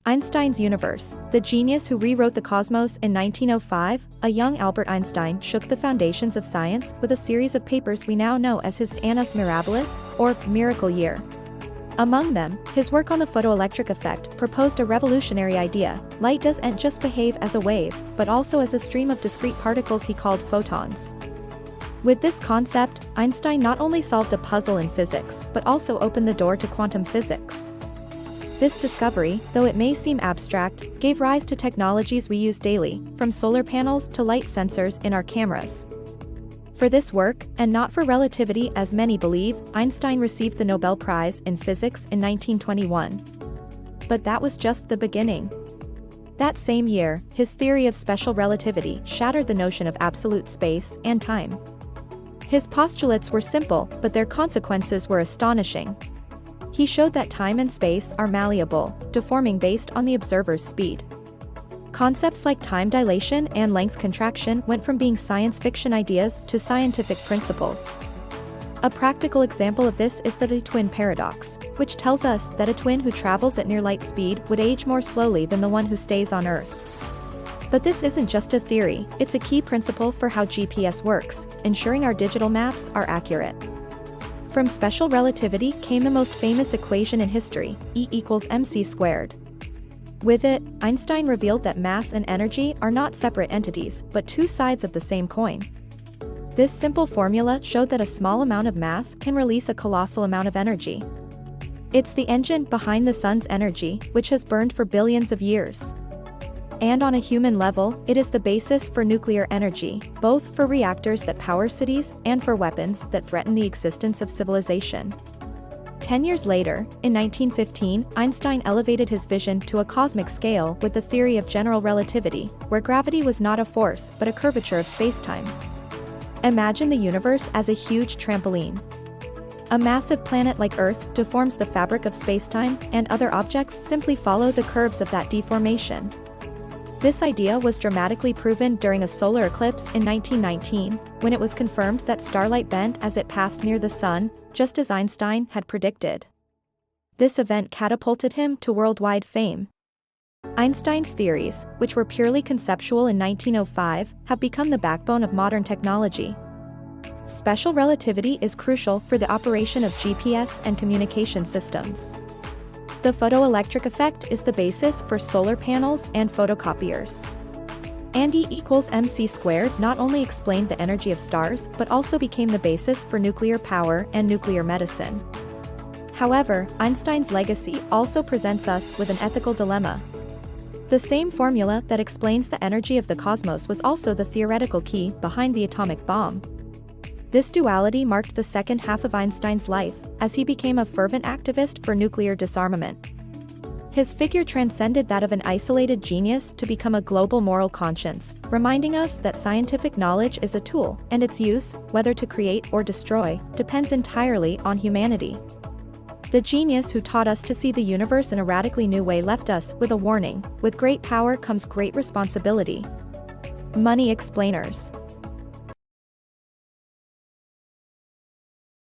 Einstein's universe, the genius who rewrote the cosmos in 1905, a young Albert Einstein shook the foundations of science with a series of papers we now know as his Annus Mirabilis, or miracle year. Among them, his work on the photoelectric effect proposed a revolutionary idea: light doesn't just behave as a wave, but also as a stream of discrete particles he called photons. With this concept, Einstein not only solved a puzzle in physics, but also opened the door to quantum physics. This discovery, though it may seem abstract, gave rise to technologies we use daily, from solar panels to light sensors in our cameras. For this work, and not for relativity as many believe, Einstein received the Nobel Prize in Physics in 1921. But that was just the beginning. That same year, his theory of special relativity shattered the notion of absolute space and time. His postulates were simple, but their consequences were astonishing. He showed that time and space are malleable, deforming based on the observer's speed. Concepts like time dilation and length contraction went from being science fiction ideas to scientific principles. A practical example of this is the twin paradox, which tells us that a twin who travels at near light speed would age more slowly than the one who stays on Earth. But this isn't just a theory, it's a key principle for how GPS works, ensuring our digital maps are accurate. From special relativity came the most famous equation in history, E equals mc squared. With it, Einstein revealed that mass and energy are not separate entities, but two sides of the same coin. This simple formula showed that a small amount of mass can release a colossal amount of energy. It's the engine behind the sun's energy, which has burned for billions of years. And on a human level, it is the basis for nuclear energy, both for reactors that power cities and for weapons that threaten the existence of civilization. 10 years later, in 1915, Einstein elevated his vision to a cosmic scale with the theory of general relativity, where gravity was not a force but a curvature of spacetime. Imagine the universe as a huge trampoline. A massive planet like Earth deforms the fabric of spacetime, and other objects simply follow the curves of that deformation. This idea was dramatically proven during a solar eclipse in 1919, when it was confirmed that starlight bent as it passed near the sun, just as Einstein had predicted. This event catapulted him to worldwide fame. Einstein's theories, which were purely conceptual in 1905, have become the backbone of modern technology. Special relativity is crucial for the operation of GPS and communication systems. The photoelectric effect is the basis for solar panels and photocopiers. And E equals mc squared not only explained the energy of stars but also became the basis for nuclear power and nuclear medicine. However, Einstein's legacy also presents us with an ethical dilemma. The same formula that explains the energy of the cosmos was also the theoretical key behind the atomic bomb. This duality marked the second half of Einstein's life, as he became a fervent activist for nuclear disarmament. His figure transcended that of an isolated genius to become a global moral conscience, reminding us that scientific knowledge is a tool, and its use, whether to create or destroy, depends entirely on humanity. The genius who taught us to see the universe in a radically new way left us with a warning: with great power comes great responsibility. Money explainers.